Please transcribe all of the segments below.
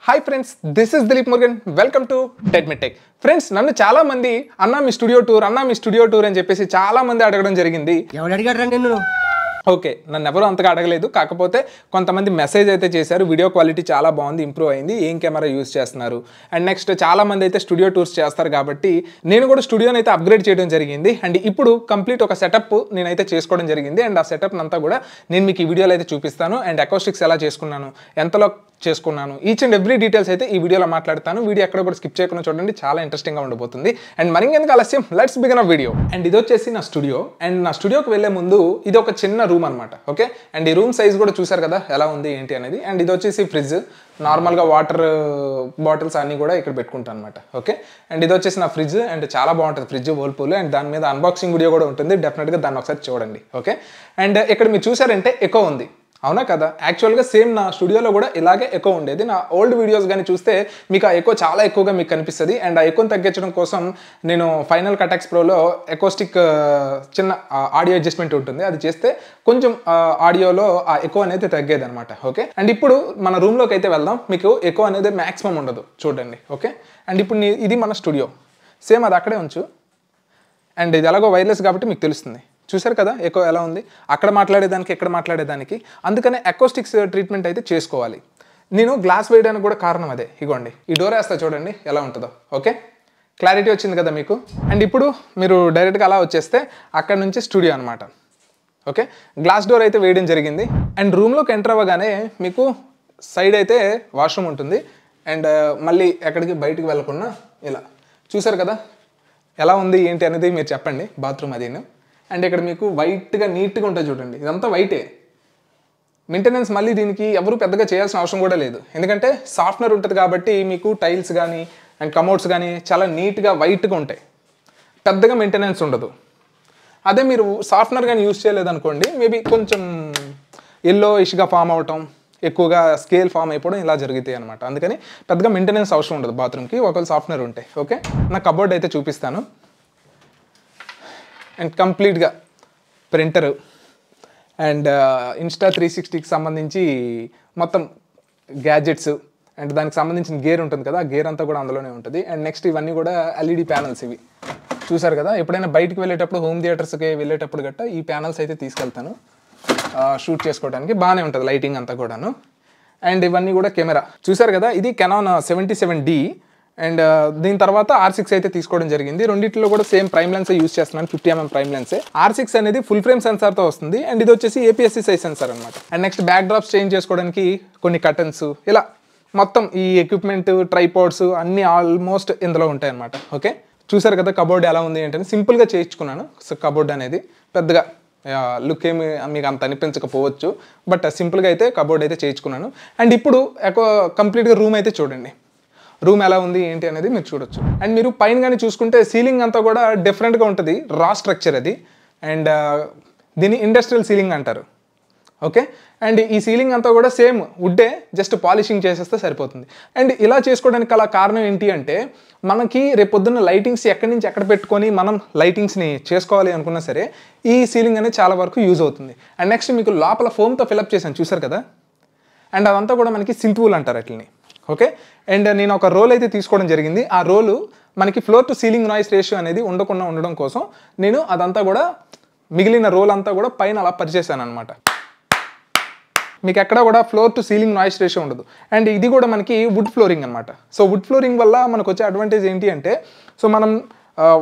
Hi friends, this is Dilip Murugan. Welcome to TEDMedTech. Friends, నన్ను చాలా మంది అన్న మీ స్టూడియో టూర్ అని చెప్పేసి చాలా మంది అడగడం జరిగింది. ఎవరు అడిగారు నిన్ను? ఓకే, నన్ను ఎవరు అంతగా అడగలేదు. కాకపోతే కొంతమంది మెసేజ్ అయితే చేశారు, వీడియో క్వాలిటీ చాలా బాగుంది, ఇంప్రూవ్ అయింది, ఏం కెమెరా యూస్ చేస్తున్నారు. అండ్ నెక్స్ట్ చాలా మంది అయితే స్టూడియో టూర్స్ చేస్తారు కాబట్టి నేను కూడా స్టూడియోని అయితే అప్గ్రేడ్ చేయడం జరిగింది. అండ్ ఇప్పుడు కంప్లీట్ ఒక సెటప్ నేనైతే చేసుకోవడం జరిగింది. అండ్ ఆ సెటప్ అంతా కూడా నేను మీకు ఈ వీడియోలో అయితే చూపిస్తాను. అండ్ అకౌస్టిక్స్ ఎలా చేసుకున్నాను, ఎంతలో చేసుకున్నాను, ఈచ్ అండ్ ఎవ్రీ డీటెయిల్స్ అయితే ఈ వీడియోలో మాట్లాడతాను. వీడియో ఎక్కడ కూడా స్కిప్ చేయకుండా చూడండి, చాలా ఇంట్రెస్టింగ్గా ఉండబోతుంది. అండ్ మరింకెందుకు ఆలస్యం, let's begin a video. And ఇది వచ్చేసి నా స్టూడియో. అండ్ నా స్టూడియోకి వెళ్ళే ముందు ఇది ఒక చిన్న రూమ్ అనమాట. ఓకే, అండ్ ఈ రూమ్ సైజ్ కూడా చూసారు కదా ఎలా ఉంది ఏంటి అనేది. అండ్ ఇది వచ్చేసి ఫ్రిడ్జ్, నార్మల్గా వాటర్ బాటిల్స్ అన్నీ కూడా ఇక్కడ పెట్టుకుంటాను అనమాట. ఓకే, అండ్ ఇది వచ్చేసి నా ఫ్రిడ్జ్. అండ్ చాలా బాగుంటుంది ఫ్రిడ్జ్, వర్ల్పూల్. అండ్ దాని మీద అన్బాక్సింగ్ వీడియో కూడా ఉంటుంది, డెఫినెట్గా దాన్ని ఒకసారి చూడండి. ఓకే, అండ్ ఇక్కడ మీరు చూసారంటే ఎకో ఉంది, అవునా కదా? యాక్చువల్గా సేమ్ నా స్టూడియోలో కూడా ఇలాగే ఎకో ఉండేది. నా ఓల్డ్ వీడియోస్ కానీ చూస్తే మీకు ఆ ఎకో చాలా ఎక్కువగా మీకు కనిపిస్తుంది. అండ్ ఆ ఎకోని తగ్గించడం కోసం నేను ఫైనల్ కట్ ఎక్స్ ప్రోలో ఎకోస్టిక్ చిన్న ఆడియో అడ్జస్ట్మెంట్ ఉంటుంది, అది చేస్తే కొంచెం ఆడియోలో ఆ ఎకో అనేది తగ్గేది అనమాట. ఓకే, అండ్ ఇప్పుడు మన రూమ్లోకి అయితే వెళ్దాం. మీకు ఎకో అనేది మ్యాక్సిమం ఉండదు, చూడండి. ఓకే, అండ్ ఇప్పుడు ఇది మన స్టూడియో, సేమ్ అది అక్కడే ఉంచు. అండ్ ఇది ఎలాగో వైర్లెస్ కాబట్టి మీకు తెలుస్తుంది. చూసారు కదా ఎకో ఎలా ఉంది, అక్కడ మాట్లాడేదానికి ఇక్కడ మాట్లాడేదానికి. అందుకనే అకౌస్టిక్స్ ట్రీట్మెంట్ అయితే చేసుకోవాలి. నేను గ్లాస్ వేయడానికి కూడా కారణం అదే. ఇగోండి, ఈ డోర్ వేస్తా చూడండి ఎలా ఉంటుందో. ఓకే, క్లారిటీ వచ్చింది కదా మీకు. అండ్ ఇప్పుడు మీరు డైరెక్ట్గా అలా వచ్చేస్తే అక్కడ నుంచి స్టూడియో అనమాట. ఓకే, గ్లాస్ డోర్ అయితే వేయడం జరిగింది. అండ్ రూమ్లోకి ఎంటర్ అవ్వగానే మీకు సైడ్ అయితే వాష్రూమ్ ఉంటుంది. అండ్ మళ్ళీ ఎక్కడికి బయటికి వెళ్ళకుండా ఇలా చూసారు కదా ఎలా ఉంది ఏంటి అనేది మీరు చెప్పండి. బాత్రూమ్ అదేను. అండ్ ఇక్కడ మీకు వైట్గా నీట్గా ఉంటుంది చూడండి, ఇదంతా వైటే. మెయింటెనెన్స్ మళ్ళీ దీనికి ఎవరు పెద్దగా చేయాల్సిన అవసరం కూడా లేదు, ఎందుకంటే సాఫ్ట్వేర్ ఉంటుంది కాబట్టి మీకు టైల్స్ కానీ అండ్ కమోడ్స్ కానీ చాలా నీట్గా వైట్గా ఉంటాయి, పెద్దగా మెయింటెనెన్స్ ఉండదు. అదే మీరు సాఫ్ట్వేర్ కానీ యూజ్ చేయలేదనుకోండి, మేబీ కొంచెం ఎల్లో ఇష్గా ఫామ్ అవటం, ఎక్కువగా స్కేల్ ఫామ్ అయిపోవడం ఇలా జరుగుతాయి అనమాట. అందుకని పెద్దగా మెయింటెనెన్స్ అవసరం ఉండదు బాత్రూమ్కి ఒకవేళ సాఫ్ట్వేర్ ఉంటాయి. ఓకే, నా కబోర్డ్ అయితే చూపిస్తాను. అండ్ కంప్లీట్గా ప్రింటరు అండ్ ఇన్స్టా 360కి సంబంధించి మొత్తం గ్యాజెట్స్ అండ్ దానికి సంబంధించిన గేర్ ఉంటుంది కదా, ఆ గేర్ అంతా కూడా అందులోనే ఉంటుంది. అండ్ నెక్స్ట్ ఇవన్నీ కూడా ఎల్ఈడి ప్యానల్స్. ఇవి చూసారు కదా, ఎప్పుడైనా బయటికి వెళ్ళేటప్పుడు హోమ్ థియేటర్స్కి వెళ్ళేటప్పుడు గట్ట ఈ ప్యానల్స్ అయితే తీసుకెళ్తాను షూట్ చేసుకోవడానికి. బాగానే ఉంటుంది లైటింగ్ అంతా కూడాను. అండ్ ఇవన్నీ కూడా కెమెరా చూసారు కదా, ఇది కెనాన్ 77D. అండ్ దీని తర్వాత R6 అయితే తీసుకోవడం జరిగింది. రెండింటిలో కూడా సేమ్ ప్రైమ్ లెన్స్ యూస్ చేస్తున్నాను, 50mm ప్రైమ్ లెన్సే. R6 అనేది ఫుల్ ఫ్రేమ్ సెన్సార్తో వస్తుంది. అండ్ ఇది వచ్చేసి APS-C సైజ్ సెన్సార్ అనమాట. And next back drops change చేసుకోవడానికి కొన్ని కర్టన్స్, ఇలా మొత్తం ఈ ఎక్విప్మెంట్ ట్రైపాడ్స్ అన్నీ ఆల్మోస్ట్ ఇందులో ఉంటాయి అనమాట. ఓకే, చూసారు కదా కబోర్డ్ ఎలా ఉంది ఏంటని. సింపుల్గా చేయించుకున్నాను. సో కబోర్డ్ అనేది పెద్దగా లుక్ ఏమి మీకు అంత అనిపించకపోవచ్చు, బట్ సింపుల్గా అయితే కబోర్డ్ అయితే చేయించుకున్నాను. అండ్ ఇప్పుడు కంప్లీట్గా రూమ్ అయితే చూడండి, రూమ్ ఎలా ఉంది ఏంటి అనేది మీరు చూడొచ్చు. అండ్ మీరు పైన కానీ చూసుకుంటే సీలింగ్ అంతా కూడా డిఫరెంట్గా ఉంటుంది, రా స్ట్రక్చర్ అది. అండ్ దీన్ని ఇండస్ట్రియల్ సీలింగ్ అంటారు. ఓకే, అండ్ ఈ సీలింగ్ అంతా కూడా సేమ్ వుడ్డే, జస్ట్ పాలిషింగ్ చేసేస్తే సరిపోతుంది. అండ్ ఇలా చేసుకోవడానికి అలా కారణం ఏంటి అంటే, మనకి రేపొద్దున్న లైటింగ్స్ ఎక్కడి నుంచి ఎక్కడ పెట్టుకొని మనం లైటింగ్స్ని చేసుకోవాలి అనుకున్నా సరే ఈ సీలింగ్ అనేది చాలా వరకు యూజ్ అవుతుంది. అండ్ నెక్స్ట్ మీకు లోపల ఫోమ్తో ఫిలప్ చేశాను చూసారు కదా, అండ్ అదంతా కూడా మనకి సింత్ వూల్ అంటారు అట్లని. ఓకే, అండ్ నేను ఒక రోల్ అయితే తీసుకోవడం జరిగింది. ఆ రోలు మనకి floor to ceiling noise ratio అనేది ఉండకుండా ఉండడం కోసం నేను అదంతా కూడా మిగిలిన రోల్ అంతా కూడా పైన అలా పరిచేసాను అనమాట. మీకు ఎక్కడ కూడా floor to ceiling noise ratio ఉండదు. అండ్ ఇది కూడా మనకి వుడ్ ఫ్లోరింగ్ అనమాట. సో వుడ్ ఫ్లోరింగ్ వల్ల మనకు వచ్చే అడ్వాంటేజ్ ఏంటి అంటే, సో మనం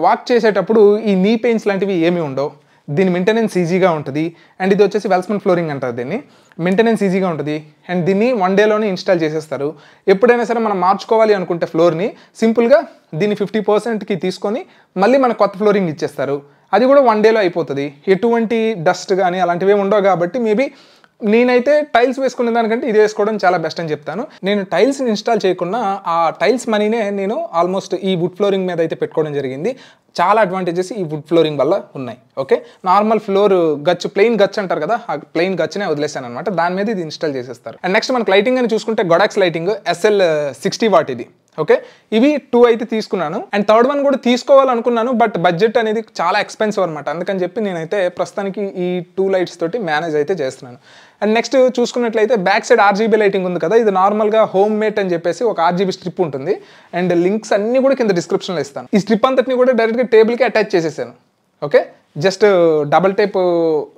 వాక్ చేసేటప్పుడు ఈ నీ పెయిన్స్ లాంటివి ఏమీ ఉండవు, దీని మెయింటెనెన్స్ ఈజీగా ఉంటుంది. అండ్ ఇది వచ్చేసి వెల్స్మన్ ఫ్లోరింగ్ అంటారు దీన్ని. మెయింటెనెన్స్ ఈజీగా ఉంటుంది. అండ్ దీన్ని 1 డేలోనే ఇన్స్టాల్ చేసేస్తారు. ఎప్పుడైనా సరే మనం మార్చుకోవాలి అనుకుంటే ఫ్లోర్ని సింపుల్గా దీన్ని 50%కి తీసుకొని మళ్ళీ మన కొత్త ఫ్లోరింగ్ ఇచ్చేస్తారు. అది కూడా 1 డేలో అయిపోతుంది. ఎటువంటి డస్ట్ కానీ అలాంటివి ఉండవు కాబట్టి మేబీ నేనైతే టైల్స్ వేసుకునే దానికంటే ఇది వేసుకోవడం చాలా బెస్ట్ అని చెప్తాను. నేను టైల్స్ని ఇన్స్టాల్ చేయకుండా ఆ టైల్స్ మనీనే నేను ఆల్మోస్ట్ ఈ వుడ్ ఫ్లోరింగ్ మీద అయితే పెట్టుకోవడం జరిగింది. చాలా అడ్వాంటేజెస్ ఈ వుడ్ ఫ్లోరింగ్ వల్ల ఉన్నాయి. ఓకే, నార్మల్ ఫ్లోర్ గచ్చు, ప్లెయిన్ గచ్చు అంటారు కదా, ఆ ప్లెయిన్ గచ్చునే వదిలేసాను అనమాట. దాని మీద ఇది ఇన్స్టాల్ చేసేస్తారు. అండ్ నెక్స్ట్ మనకి లైటింగ్ అని చూసుకుంటే గొడాక్స్ లైటింగ్ SL 60 వాట్ ఇది. ఓకే, ఇవి 2 అయితే తీసుకున్నాను. అండ్ థర్డ్ వన్ కూడా తీసుకోవాలనుకున్నాను, బట్ బడ్జెట్ అనేది చాలా ఎక్స్పెన్సివ్ అనమాట. అందుకని చెప్పి నేనైతే ప్రస్తుతానికి ఈ 2 లైట్స్ తోటి మేనేజ్ అయితే చేస్తున్నాను. అండ్ నెక్స్ట్ చూసుకున్నట్లయితే బ్యాక్ సైడ్ ఆర్జీబీ లైటింగ్ ఉంది కదా, ఇది నార్మల్గా హోమ్ మేట్ అని చెప్పేసి ఒక ఆర్జీబీ స్ట్రిప్ ఉంటుంది. అండ్ లింక్స్ అన్ని కూడా కింద డిస్క్రిప్షన్లో ఇస్తాను. ఈ స్ట్రిప్ అంతటిని కూడా డైరెక్ట్గా టేబుల్కి అటాచ్ చేసేసాను. ఓకే, జస్ట్ డబల్ టేప్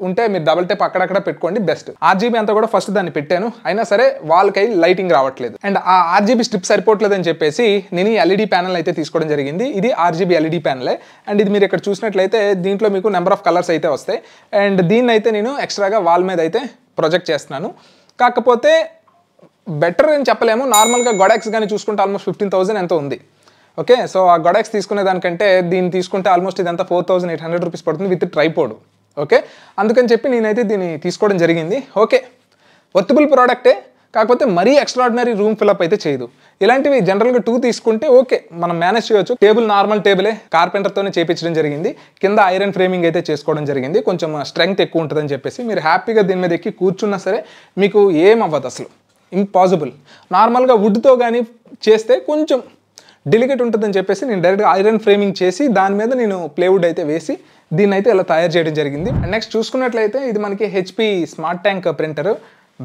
ఉంటే మీరు డబల్ టేప్ అక్కడక్కడ పెట్టుకోండి బెస్ట్. ఆర్జీబీ అంతా కూడా ఫస్ట్ దాన్ని పెట్టాను, అయినా సరే వాళ్ళకై లైటింగ్ రావట్లేదు. అండ్ ఆ ఆర్జీబీ స్ట్రిప్ సరిపోవట్లేదు అని చెప్పేసి నేను ఈ ఎల్ఈడి ప్యానల్ అయితే తీసుకోవడం జరిగింది. ఇది ఆర్జీబీ ఎల్ఈడి ప్యానలే. అండ్ ఇది మీరు ఇక్కడ చూసినట్లయితే దీంట్లో మీకు నెంబర్ ఆఫ్ కలర్స్ అయితే వస్తాయి. అండ్ దీన్ని అయితే నేను ఎక్స్ట్రాగా వాల్ మీద అయితే ప్రొజెక్ట్ చేస్తున్నాను. కాకపోతే బెటర్ అని చెప్పలేము, నార్మల్గా గొడాక్స్ కానీ చూసుకుంటే ఆల్మోస్ట్ 15,000 ఎంతో ఉంది. ఓకే, సో ఆ గొడాక్స్ తీసుకునే దానికంటే దీన్ని తీసుకుంటే ఆల్మోస్ట్ ఇదంతా 4,800 రూపీస్ పడుతుంది విత్ ట్రైపోడ్. ఓకే, అందుకని చెప్పి నేనైతే దీన్ని తీసుకోవడం జరిగింది. ఓకే, వర్తబుల్ ప్రోడక్టే, కాకపోతే మరీ ఎక్స్ట్రాడినరీ రూమ్ ఫిల్అప్ అయితే చేయదు. ఇలాంటివి జనరల్గా 2 తీసుకుంటే ఓకే మనం మేనేజ్ చేయొచ్చు. టేబుల్ నార్మల్ టేబులే, కార్పెంటర్తోనే చేయించడం జరిగింది. కింద ఐరన్ ఫ్రేమింగ్ అయితే చేసుకోవడం జరిగింది. కొంచెం స్ట్రెంగ్త్ ఎక్కువ ఉంటుందని చెప్పేసి మీరు హ్యాపీగా దీని మీద ఎక్కి కూర్చున్నా సరే మీకు ఏం అవ్వదు, అసలు ఇంపాసిబుల్. నార్మల్గా వుడ్తో కానీ చేస్తే కొంచెం డెలికేట్ ఉంటుందని చెప్పేసి నేను డైరెక్ట్గా ఐరన్ ఫ్రేమింగ్ చేసి దాని మీద నేను ప్లేవుడ్ అయితే వేసి దీన్ని అయితే ఇలా తయారు చేయడం జరిగింది. అండ్ నెక్స్ట్ చూసుకున్నట్లయితే ఇది మనకి HP smart tank printer.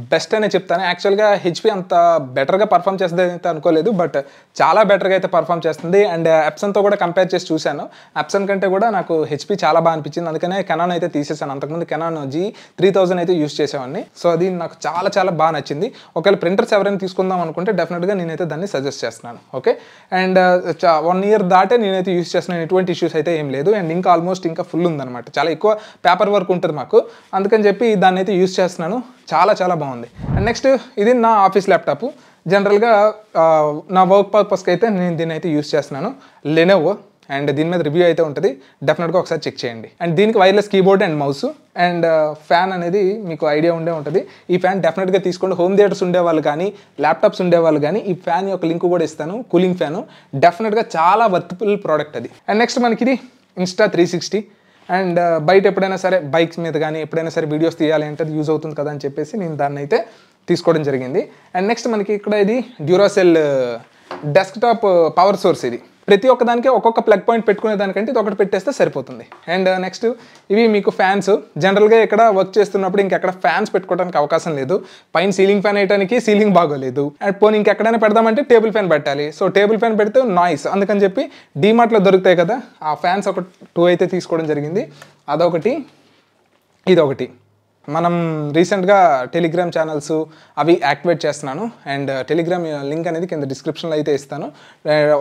Best అనే చెప్తాను. యాక్చువల్గా హెచ్పి అంత బెటర్గా పర్ఫామ్ చేస్తుంది అయితే అనుకోలేదు, బట్ చాలా బెటర్గా అయితే పర్ఫామ్ చేస్తుంది. అండ్ ఎప్సన్తో కూడా కంపేర్ చేసి చూశాను, ఎప్సన్ కంటే కూడా నాకు హెచ్పి చాలా బాగా అనిపించింది. అందుకనే కెనాన్ అయితే తీసేసాను. అంతకుముందు కెనాన్ G3000 అయితే యూస్ చేసేవాడిని. సో అది నాకు చాలా చాలా బాగా నచ్చింది. ఒకవేళ ప్రింటర్స్ ఎవరైనా తీసుకుందాం అనుకుంటే డెఫినెట్గా నేనైతే దాన్ని సజెస్ట్ చేస్తున్నాను. ఓకే, అండ్ 1 ఇయర్ దాటే నేనైతే యూస్ చేస్తున్నాను, ఎటువంటి ఇష్యూస్ అయితే ఏం లేదు. అండ్ ఇంకా ఆల్మోస్ట్ ఇంకా ఫుల్ ఉందన్నమాట, చాలా ఎక్కువ పేపర్ వర్క్ ఉంటుంది మాకు, అందుకని చెప్పి దాన్ని అయితే యూస్ చేస్తున్నాను. చాలా చాలా బాగుంది. అండ్ నెక్స్ట్ ఇది నా ఆఫీస్ ల్యాప్టాప్. జనరల్గా నా వర్క్ పర్పస్కి అయితే నేను దీన్ని అయితే యూస్ చేస్తున్నాను, లెనోవో. అండ్ దీని మీద రివ్యూ అయితే ఉంటుంది, డెఫినెట్గా ఒకసారి చెక్ చేయండి. అండ్ దీనికి wireless keyboard and mouse and fan అనేది మీకు ఐడియా ఉండే ఉంటుంది. ఈ ఫ్యాన్ డెఫినెట్గా తీసుకోండి. హోమ్ థియేటర్స్ ఉండేవాళ్ళు కానీ ల్యాప్టాప్స్ ఉండేవాళ్ళు కానీ ఈ ఫ్యాన్ యొక్క లింక్ కూడా ఇస్తాను, కూలింగ్ ఫ్యాను. డెఫినెట్గా చాలా వర్త్ఫుల్ ప్రోడక్ట్ అది. అండ్ నెక్స్ట్ మనకి ఇది Insta360. అండ్ బయట ఎప్పుడైనా సరే బైక్స్ మీద కానీ ఎప్పుడైనా సరే వీడియోస్ తీయాలి అంటే అది యూజ్ అవుతుంది కదా అని చెప్పేసి నేను దాన్ని అయితే తీసుకోవడం జరిగింది. అండ్ నెక్స్ట్ మనకి ఇక్కడ ఇది డ్యూరాసెల్ డెస్క్టాప్ పవర్ సోర్స్. ఇది ప్రతి ఒక్కదానికి ఒక్కొక్క ప్లగ్ పాయింట్ పెట్టుకునే దానికంటే ఇది ఒకటి పెట్టేస్తే సరిపోతుంది. అండ్ నెక్స్ట్ ఇవి మీకు ఫ్యాన్స్. జనరల్గా ఇక్కడ వర్క్ చేస్తున్నప్పుడు ఇంకెక్కడ ఫ్యాన్స్ పెట్టుకోవడానికి అవకాశం లేదు. పైన సీలింగ్ ఫ్యాన్ వేయడానికి సీలింగ్ బాగోలేదు. అండ్ పోనీ ఇంకెక్కడైనా పెడదామంటే టేబుల్ ఫ్యాన్ పెట్టాలి. సో టేబుల్ ఫ్యాన్ పెడితే నాయిస్, అందుకని చెప్పి డీమార్ట్లో దొరుకుతాయి కదా ఆ ఫ్యాన్స్ ఒక 2 అయితే తీసుకోవడం జరిగింది. అదొకటి, ఇదొకటి. మనం రీసెంట్గా టెలిగ్రామ్ ఛానల్స్ అవి యాక్టివేట్ చేస్తున్నాను. అండ్ టెలిగ్రామ్ లింక్ అనేది కింద డిస్క్రిప్షన్లో అయితే ఇస్తాను.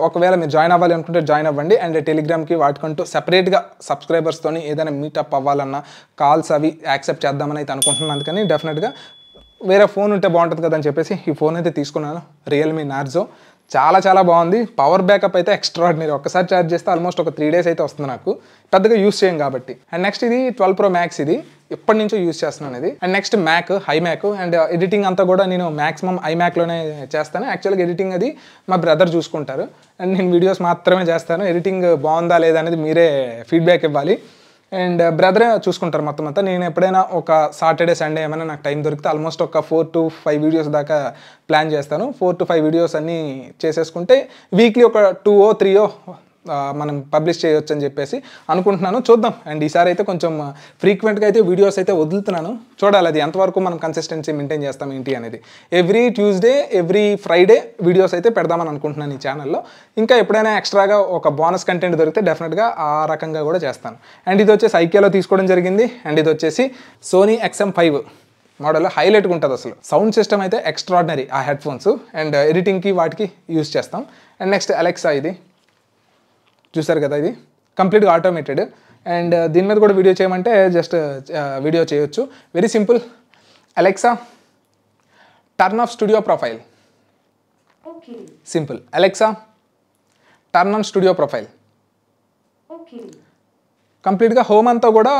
ఒకవేళ మీరు జాయిన్ అవ్వాలి అనుకుంటే జాయిన్ అవ్వండి. అండ్ టెలిగ్రామ్కి వాటికంటూ సెపరేట్గా సబ్స్క్రైబర్స్తోని ఏదైనా మీటప్ అవ్వాలన్నా కాల్స్ అవి యాక్సెప్ట్ చేద్దామని అయితే అనుకుంటున్నాను. అందుకని డెఫినెట్గా వేరే ఫోన్ ఉంటే బాగుంటుంది కదా అని చెప్పేసి ఈ ఫోన్ అయితే తీసుకున్నాను, రియల్మీ నార్జో. చాలా చాలా బాగుంది. పవర్ బ్యాకప్ అయితే ఎక్స్ట్రాడినరీ. ఒక్కసారి ఛార్జ్ చేస్తే ఆల్మోస్ట్ ఒక 3 days అయితే వస్తుంది నాకు, పెద్దగా యూస్ చేయం కాబట్టి. అండ్ నెక్స్ట్ ఇది 12 Pro Max. ఇది ఎప్పటి నుంచో యూస్ చేస్తున్నాను ఇది. And next Mac, iMac. And editing అంతా కూడా నేను మ్యాక్సిమం ఐమ్యాక్లోనే చేస్తాను. యాక్చువల్గా ఎడిటింగ్ అది మా బ్రదర్ చూసుకుంటారు అండ్ నేను వీడియోస్ మాత్రమే చేస్తాను. ఎడిటింగ్ బాగుందా లేదా అనేది మీరే ఫీడ్బ్యాక్ ఇవ్వాలి. అండ్ బ్రదరే చూసుకుంటారు మొత్తం అంతా. నేను ఎప్పుడైనా ఒక సాటర్డే సండే ఏమైనా నాకు టైం దొరికితే ఆల్మోస్ట్ ఒక 4 to 5 వీడియోస్ దాకా ప్లాన్ చేస్తాను. 4 to 5 వీడియోస్ అన్నీ చేసేసుకుంటే వీక్లీ ఒక 2 or 3 మనం పబ్లిష్ చేయొచ్చు అని చెప్పేసి అనుకుంటున్నాను. చూద్దాం. అండ్ ఈసారి అయితే కొంచెం ఫ్రీక్వెంట్గా అయితే వీడియోస్ అయితే వదులుతున్నాను. చూడాలి అది ఎంతవరకు మనం కన్సిస్టెన్సీ మెయింటైన్ చేస్తాం ఏంటి అనేది. Every Tuesday, every Friday videos అయితే పెడదామని అనుకుంటున్నాను ఈ ఛానల్లో. ఇంకా ఎప్పుడైనా ఎక్స్ట్రాగా ఒక బోనస్ కంటెంట్ దొరికితే డెఫినెట్గా ఆ రకంగా కూడా చేస్తాను. అండ్ ఇది వచ్చేసి ఐకియాలో తీసుకోవడం జరిగింది. అండ్ ఇది వచ్చేసి సోనీ XM5 మోడల్. హైలైట్గా ఉంటుంది అసలు. సౌండ్ సిస్టమ్ అయితే ఎక్స్ట్రాడినరీ ఆ హెడ్ ఫోన్స్. అండ్ ఎడిటింగ్కి వాటికి యూస్ చేస్తాం. And next Alexa. ఇది చూసారు కదా, ఇది కంప్లీట్గా ఆటోమేటెడ్. అండ్ దీని మీద కూడా వీడియో చేయమంటే జస్ట్ వీడియో చేయొచ్చు. Very simple. Alexa turn off studio profile. Simple. Alexa turn on studio profile. కంప్లీట్గా హోమ్ అంతా కూడా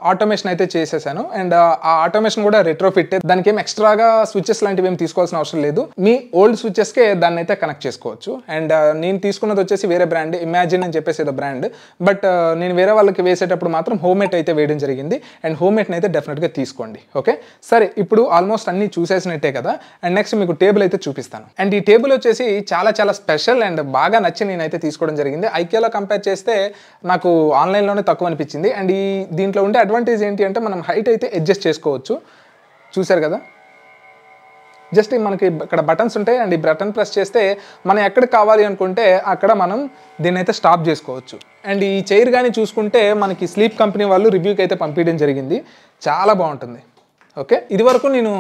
ఆటోమేషన్ అయితే చేసేసాను. అండ్ ఆ ఆటోమేషన్ కూడా రెట్రోఫిట్, దానికి ఏం ఎక్స్ట్రాగా స్విచెస్ లాంటివి ఏం తీసుకోవాల్సిన అవసరం లేదు. మీ ఓల్డ్ స్విచెస్కే దాన్ని అయితే కనెక్ట్ చేసుకోవచ్చు. అండ్ నేను తీసుకున్నది వచ్చేసి వేరే బ్రాండ్, ఇమాజిన్ అని చెప్పేసి ఏదో బ్రాండ్. బట్ నేను వేరే వాళ్ళకి వేసేటప్పుడు మాత్రం హోమ్మేట్ అయితే వేయడం జరిగింది. అండ్ హోమ్మేట్ని అయితే డెఫినెట్గా తీసుకోండి. ఓకే, సరే ఇప్పుడు ఆల్మోస్ట్ అన్ని చూసేసినట్టే కదా. అండ్ నెక్స్ట్ మీకు టేబుల్ అయితే చూపిస్తాను. అండ్ ఈ టేబుల్ వచ్చేసి చాలా చాలా స్పెషల్ అండ్ బాగా నచ్చి నేనైతే తీసుకోవడం జరిగింది. ఐకియాలో కంపేర్ చేస్తే నాకు ఆన్లైన్లోనే తక్కువ అనిపించింది. అండ్ దీంట్లో ఉండే అడ్వాంటేజ్ ఏంటి అంటే మనం హైట్ అయితే అడ్జస్ట్ చేసుకోవచ్చు. చూసారు కదా, జస్ట్ మనకి ఇక్కడ బటన్స్ ఉంటాయి. అండ్ ఈ బటన్ ప్రెస్ చేస్తే మనం ఎక్కడికి కావాలి అనుకుంటే అక్కడ మనం దీన్ని అయితే స్టాప్ చేసుకోవచ్చు. అండ్ ఈ చైర్ కానీ చూసుకుంటే మనకి స్లీప్ కంపెనీ వాళ్ళు రివ్యూకి అయితే పంపించడం జరిగింది. చాలా బాగుంటుంది. ఓకే, ఇది వరకు నేను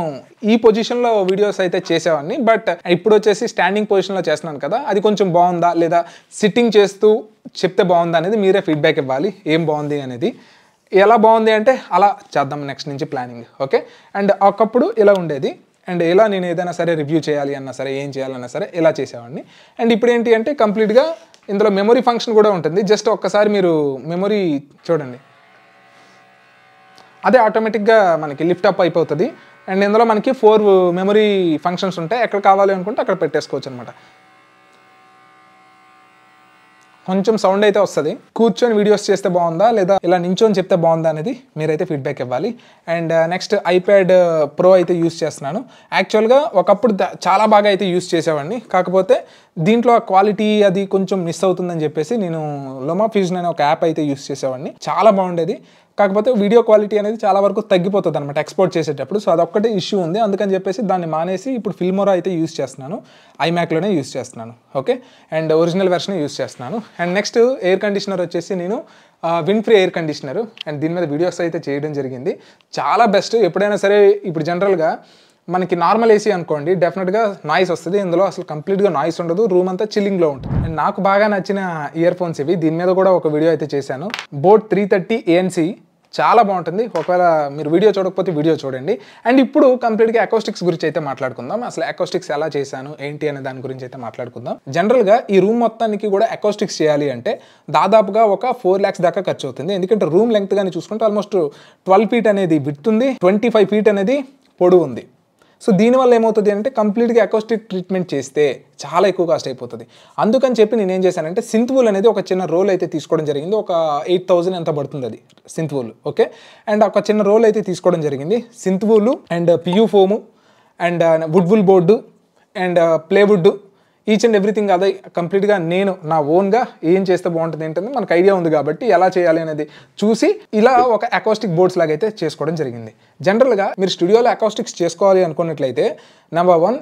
ఈ పొజిషన్లో వీడియోస్ అయితే చేసేవాడిని. బట్ ఇప్పుడు వచ్చేసి స్టాండింగ్ పొజిషన్లో చేస్తున్నాను కదా, అది కొంచెం బాగుందా లేదా సిట్టింగ్ చేస్తూ చెప్తే బాగుందా అనేది మీరే ఫీడ్బ్యాక్ ఇవ్వాలి. ఏం బాగుంది అనేది, ఎలా బాగుంది అంటే అలా చేద్దాం నెక్స్ట్ నుంచి ప్లానింగ్. ఓకే, అండ్ ఒకప్పుడు ఇలా ఉండేది. అండ్ ఇలా నేను ఏదైనా సరే రివ్యూ చేయాలి అన్నా సరే, ఏం చేయాలన్నా సరే ఇలా చేసేవాడిని. అండ్ ఇప్పుడు ఏంటి అంటే కంప్లీట్గా ఇందులో మెమొరీ ఫంక్షన్ కూడా ఉంటుంది. జస్ట్ ఒక్కసారి మీరు మెమొరీ చూడండి, అదే ఆటోమేటిక్గా మనకి లిఫ్ట్ అప్ అయిపోతుంది. అండ్ ఇందులో మనకి 4 మెమరీ ఫంక్షన్స్ ఉంటాయి. ఎక్కడ కావాలి అనుకుంటే అక్కడ పెట్టేసుకోవచ్చు అనమాట. కొంచెం సౌండ్ అయితే వస్తుంది. కూర్చొని వీడియోస్ చేస్తే బాగుందా లేదా ఇలా నించొని చెప్తే బాగుందా అనేది మీరైతే ఫీడ్బ్యాక్ ఇవ్వాలి. అండ్ నెక్స్ట్ ఐప్యాడ్ ప్రో అయితే యూస్ చేస్తున్నాను. యాక్చువల్గా ఒకప్పుడు చాలా బాగా అయితే యూస్ చేసేవాడిని. కాకపోతే దీంట్లో క్వాలిటీ అది కొంచెం మిస్ అవుతుందని చెప్పేసి నేను లోమా ఫ్యూజన్ అనే ఒక యాప్ అయితే యూస్ చేసేవాడిని. చాలా బాగుండేది. కాకపోతే వీడియో క్వాలిటీ అనేది చాలా వరకు తగ్గిపోతుంది అనమాట ఎక్స్పోర్ట్ చేసేటప్పుడు. సో అదొక్కటే ఇష్యూ ఉంది. అందుకని చెప్పేసి దాన్ని మానేసి ఇప్పుడు ఫిల్మోరా అయితే యూస్ చేస్తున్నాను. ఐమ్యాక్లోనే యూస్ చేస్తున్నాను. Okay, and original version use చేస్తున్నాను. అండ్ నెక్స్ట్ ఎయిర్ కండిషనర్ వచ్చేసి నేను wind free air conditioner. And దీని మీద వీడియోస్ అయితే చేయడం జరిగింది. చాలా బెస్ట్. ఎప్పుడైనా సరే ఇప్పుడు జనరల్గా మనకి నార్మల్ ఏసీ అనుకోండి, డెఫినెట్గా నాయిస్ వస్తుంది. ఇందులో అసలు కంప్లీట్గా నాయిస్ ఉండదు. రూమ్ అంతా చిల్లింగ్లో ఉంటుంది. అండ్ నాకు బాగా నచ్చిన ఇయర్ ఫోన్స్ ఇవి. దీని మీద కూడా ఒక వీడియో అయితే చేశాను. బోట్ 330 ANC చాలా బాగుంటుంది. ఒకవేళ మీరు వీడియో చూడకపోతే వీడియో చూడండి. అండ్ ఇప్పుడు కంప్లీట్గా అకౌస్టిక్స్ గురించి అయితే మాట్లాడుకుందాం. అసలు అకౌస్టిక్స్ ఎలా చేశాను ఏంటి అనే దాని గురించి అయితే మాట్లాడుకుందాం. జనరల్గా ఈ రూమ్ మొత్తానికి కూడా అకౌస్టిక్స్ చేయాలి అంటే దాదాపుగా ఒక 4 lakhs దాకా ఖర్చు అవుతుంది. ఎందుకంటే రూమ్ లెంగ్త్ కానీ చూసుకుంటే ఆల్మోస్ట్ 12 feet అనేది విడ్త్ ఉంది, 25 feet అనేది పొడవు ఉంది. సో దీనివల్ల ఏమవుతుంది అంటే కంప్లీట్గా అకౌస్టిక్ ట్రీట్మెంట్ చేస్తే చాలా ఎక్కువ కాస్ట్ అయిపోతుంది. అందుకని చెప్పి నేను ఏం చేశానంటే సింత్వూల్ అనేది ఒక చిన్న రోల్ అయితే తీసుకోవడం జరిగింది. ఒక 8,000 ఎంత పడుతుంది అది సింత్వూల్. ఓకే, అండ్ ఒక చిన్న రోల్ అయితే తీసుకోవడం జరిగింది. సింత్వూలు అండ్ పియూ ఫోము అండ్ వుడ్వుల్ board and plywood, each and everything అదే కంప్లీట్గా నేను నా ఓన్గా ఏం చేస్తే బాగుంటుంది ఏంటంటే మనకు ఐడియా ఉంది కాబట్టి ఎలా చేయాలి అనేది చూసి ఇలా ఒక అకౌస్టిక్ బోర్డ్స్ లాగా అయితే చేసుకోవడం జరిగింది. జనరల్గా మీరు స్టూడియోలో అకౌస్టిక్స్ చేసుకోవాలి అనుకున్నట్లయితే నెంబర్ 1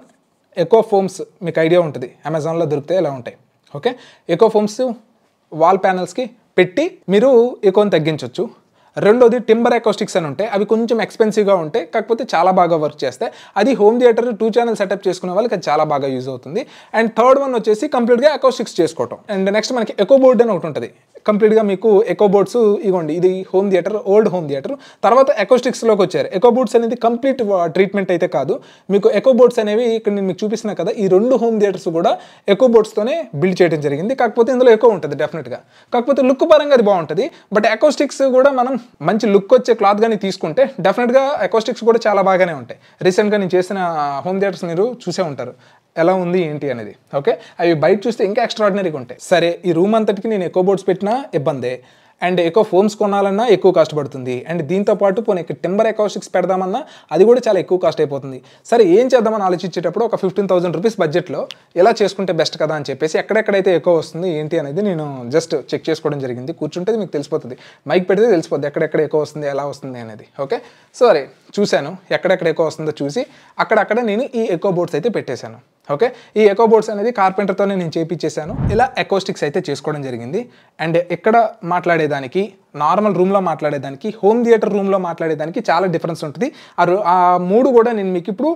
ఎకో ఫోమ్స్ మీకు ఐడియా ఉంటుంది, అమెజాన్లో దొరికితే ఇలా ఉంటాయి. ఓకే, ఎకో ఫోమ్స్ వాల్ ప్యానల్స్కి పెట్టి మీరు ఎకోని తగ్గించవచ్చు. రెండోది టింబర్ అకౌస్టిక్స్ అని ఉంటాయి. అవి కొంచెం ఎక్స్పెన్సివ్గా ఉంటాయి, కాకపోతే చాలా బాగా వర్క్ చేస్తాయి. అది హోమ్ థియేటర్ 2 channel సెటప్ చేసుకునే వాళ్ళకి అది చాలా బాగా యూజ్ అవుతుంది. అండ్ థర్డ్ వన్ వచ్చేసి కంప్లీట్గా అకౌస్టిక్స్ చేసుకోవటం. అండ్ నెక్స్ట్ మనకి ఎకో బోర్డ్ అని ఒకటి ఉంటుంది. కంప్లీట్గా మీకు ఎకో బోర్డ్స్ ఇవ్వండి. ఇది home theatre, old home theatre. తర్వాత అకౌస్టిక్స్లోకి వచ్చారు. ఎకో బోర్డ్స్ అనేది కంప్లీట్ ట్రీట్మెంట్ అయితే కాదు. మీకు ఎకో బోర్డ్స్ అనేవి ఇక్కడ నేను మీకు చూపిస్తున్నా కదా, ఈ 2 హోమ్ థియేటర్స్ కూడా ఎకో బోర్డ్స్తోనే బిల్డ్ చేయడం జరిగింది. కాకపోతే ఇందులో ఎకో ఉంటుంది డెఫినెట్గా. కాకపోతే లుక్ పరంగా అది బాగుంటుంది. బట్ అకౌస్టిక్స్ కూడా మనం మంచి లుక్ వచ్చే క్లాత్ కానీ తీసుకుంటే డెఫినెట్గా అకౌస్టిక్స్ కూడా చాలా బాగానే ఉంటాయి. రీసెంట్గా నేను చేసిన హోమ్ థియేటర్స్ మీరు చూసే ఉంటారు ఎలా ఉంది ఏంటి అనేది. ఓకే, అవి బయట చూస్తే ఇంకా ఎక్స్ట్రాడినరీగా ఉంటాయి. సరే, ఈ రూమ్ అంతటికి నేను ఎకో బోర్డ్స్ పెట్టినా ఇబ్బందే. అండ్ ఎకో ఫోమ్స్ కొనాలన్నా ఎక్కువ కాస్ట్ పడుతుంది. అండ్ దీంతో పాటు పోనీ టింబర్ అకౌస్టిక్స్ పెడదామన్నా అది కూడా చాలా ఎక్కువ కాస్ట్ అయిపోతుంది. సరే, ఏం చేద్దామని ఆలోచించేటప్పుడు ఒక 15,000 rupees బడ్జెట్లో ఎలా చేసుకుంటే బెస్ట్ కదా అని చెప్పేసి ఎక్కడెక్కడైతే ఎక్కువ వస్తుంది ఏంటి అనేది నేను జస్ట్ చెక్ చేసుకోవడం జరిగింది. కూర్చుంటే మీకు తెలిసిపోతుంది, మైక్ పెడితే తెలిసిపోతుంది ఎక్కడెక్కడ ఎక్కువ వస్తుంది ఎలా వస్తుంది అనేది. ఓకే, సరే చూశాను ఎక్కడెక్కడ ఎక్కువ వస్తుందో చూసి అక్కడక్కడ నేను ఈ ఎకో బోర్డ్స్ అయితే పెట్టేశాను. ఓకే, ఈ ఎకో బోర్డ్స్ అనేది కార్పెంటర్తోనే నేను చేయించేసాను. ఇలా అకౌస్టిక్స్ అయితే చేసుకోవడం జరిగింది. అండ్ ఇక్కడ మాట్లాడేదానికి, నార్మల్ రూమ్లో మాట్లాడేదానికి, హోమ్ థియేటర్ రూమ్లో మాట్లాడేదానికి చాలా డిఫరెన్స్ ఉంటుంది. ఆ 3 కూడా నేను మీకు ఇప్పుడు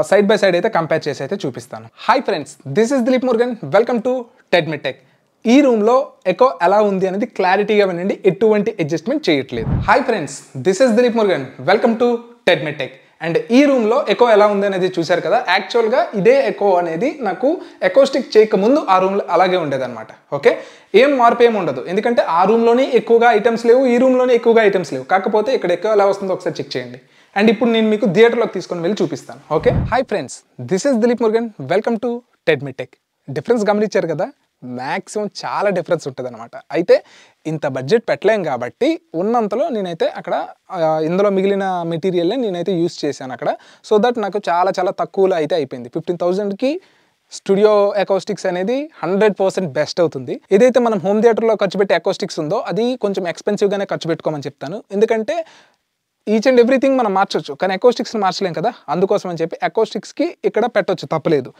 సైడ్ బై సైడ్ అయితే కంపేర్ చేసి అయితే చూపిస్తాను. Hi friends, this is Dilip Murugan. Welcome to టెడ్మిటెక్. ఈ రూమ్లో ఎకో ఎలా ఉంది అనేది క్లారిటీగా వినండి, ఎటువంటి అడ్జస్ట్మెంట్ చేయట్లేదు. Hi friends, this is Dilip Murugan. Welcome to టెడ్మిటెక్. అండ్ ఈ రూమ్లో ఎకో ఎలా ఉంది అనేది చూశారు కదా. యాక్చువల్గా ఇదే ఎకో అనేది నాకు ఎకోస్టిక్ చేయకముందు ఆ రూమ్లో అలాగే ఉండేదన్నమాట. ఓకే, ఏం మార్పు ఏమి ఉండదు, ఎందుకంటే ఆ రూమ్లోనే ఎక్కువగా ఐటమ్స్ లేవు, ఈ రూమ్లోనే ఎక్కువగా ఐటమ్స్ లేవు. కాకపోతే ఇక్కడ ఎకో ఎలా వస్తుందో ఒకసారి చెక్ చేయండి. అండ్ ఇప్పుడు నేను మీకు థియేటర్లోకి తీసుకొని వెళ్ళి చూపిస్తాను. Okay, hi friends, this is Dilip Murugan, welcome to టెడ్మిటెక్. డిఫరెన్స్ గమనించారు కదా, మ్యాక్సిమం చాలా డిఫరెన్స్ ఉంటుంది అనమాట. అయితే ఇంత బడ్జెట్ పెట్టలేం కాబట్టి ఉన్నంతలో నేనైతే అక్కడ ఇందులో మిగిలిన మెటీరియల్ని నేనైతే యూస్ చేశాను అక్కడ. సో దట్ నాకు చాలా చాలా తక్కువలో అయితే అయిపోయింది. 15,000కి స్టూడియో అకౌస్టిక్స్ అనేది 100% బెస్ట్ అవుతుంది. ఏదైతే మనం హోమ్ థియేటర్లో ఖర్చు పెట్టే అకౌస్టిక్స్ ఉందో అది కొంచెం ఎక్స్పెన్సివ్గానే ఖర్చు పెట్టుకోమని చెప్తాను. ఎందుకంటే ఈచ్ అండ్ ఎవ్రీథింగ్ మనం మార్చొచ్చు, కానీ అకౌస్టిక్స్ని మార్చలేం కదా. అందుకోసం అని చెప్పి అకౌస్టిక్స్కి ఇక్కడ పెట్టొచ్చు, తప్పలేదు.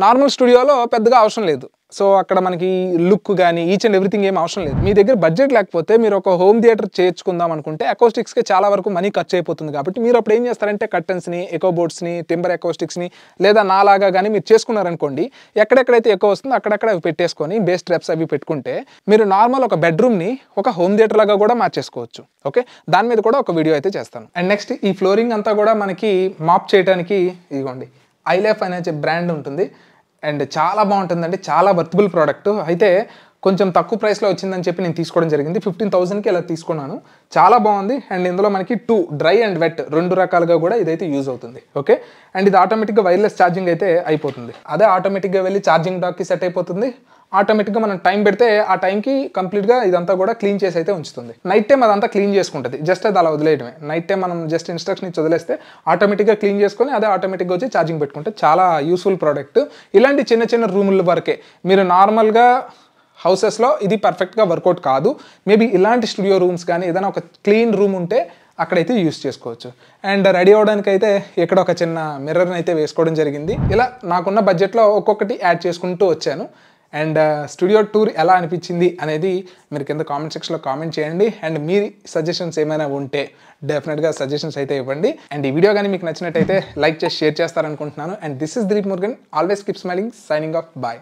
నార్మల్ స్టూడియోలో పెద్దగా అవసరం లేదు. సో అక్కడ మనకి లుక్ కానీ ఈచ్ అండ్ ఎవ్రీథింగ్ ఏం అవసరం లేదు. మీ దగ్గర బడ్జెట్ లేకపోతే మీరు ఒక హోమ్ థియేటర్ చేర్చుకుందాం అనుకుంటే అకౌస్టిక్స్కి చాలా వరకు మనీ ఖర్చు అయిపోతుంది. కాబట్టి మీరు అప్పుడు ఏం చేస్తారంటే కర్టన్స్ని, ఎకో బోర్డ్స్ని, టింబర్ అకౌస్టిక్స్ని లేదా నాలాగా కానీ మీరు చేసుకున్నారనుకోండి, ఎక్కడెక్కడైతే ఎకో వస్తుందో అక్కడక్కడ అవి పెట్టేసుకొని బేస్ ట్రాప్స్ అవి పెట్టుకుంటే మీరు నార్మల్ ఒక బెడ్రూమ్ని ఒక హోమ్ థియేటర్ లాగా కూడా మార్చేసుకోవచ్చు. ఓకే, దాని మీద కూడా ఒక వీడియో అయితే చేస్తాను. అండ్ నెక్స్ట్ ఈ ఫ్లోరింగ్ అంతా కూడా మనకి మాప్ చేయడానికి ఇదిగోండి ఐలైఫ్ అనే బ్రాండ్ ఉంటుంది. అండ్ చాలా బాగుంటుందండి, చాలా వర్తబుల్ ప్రోడక్ట్. అయితే కొంచెం తక్కువ ప్రైస్లో వచ్చిందని చెప్పి నేను తీసుకోవడం జరిగింది. 15,000కి ఇలా తీసుకున్నాను, చాలా బాగుంది. అండ్ ఇందులో మనకి 2 డ్రై అండ్ వెట్ 2 రకాలుగా కూడా ఇదైతే యూజ్ అవుతుంది. ఓకే, అండ్ ఇది ఆటోమేటిక్గా వైర్లెస్ ఛార్జింగ్ అయితే అయిపోతుంది. అదే ఆటోమేటిక్గా వెళ్ళి ఛార్జింగ్ డాక్కి సెట్ అయిపోతుంది. ఆటోమేటిక్గా మనం టైం పెడితే ఆ టైంకి కంప్లీట్గా ఇదంతా కూడా క్లీన్ చేసి అయితే ఉంచుతుంది. నైట్ టైం అదంతా క్లీన్ చేసుకుంటుంది, జస్ట్ అది అలా వదిలేయడమే. నైట్ టైం మనం జస్ట్ ఇన్స్ట్రక్షన్ ఇచ్చి వదిలేస్తే ఆటోమేటిక్గా క్లీన్ చేసుకొని అదే ఆటోమేటిక్గా వచ్చి ఛార్జింగ్ పెట్టుకుంటే చాలా యూస్ఫుల్ ప్రోడక్ట్. ఇలాంటి చిన్న చిన్న రూముల వరకే, మీరు నార్మల్గా హౌసెస్లో ఇది పర్ఫెక్ట్గా వర్కౌట్ కాదు. మేబీ ఇలాంటి స్టూడియో రూమ్స్ కానీ ఏదైనా ఒక క్లీన్ రూమ్ ఉంటే అక్కడైతే యూస్ చేసుకోవచ్చు. అండ్ రెడీ అవ్వడానికి అయితే ఇక్కడ ఒక చిన్న మిర్రర్ని అయితే వేసుకోవడం జరిగింది. ఇలా నాకున్న బడ్జెట్లో ఒక్కొక్కటి యాడ్ చేసుకుంటూ వచ్చాను. అండ్ స్టూడియో టూర్ ఎలా అనిపించింది అనేది మీరు కింద కామెంట్ సెక్షన్లో కామెంట్ చేయండి. అండ్ మీ సజెషన్స్ ఏమైనా ఉంటే డెఫినెట్గా సజెషన్స్ అయితే ఇవ్వండి. అండ్ ఈ వీడియో కానీ మీకు నచ్చినట్టయితే లైక్ చేసి షేర్ చేస్తారనుకుంటున్నాను. And this is Dilip Murugan, always keep smiling, signing off, bye.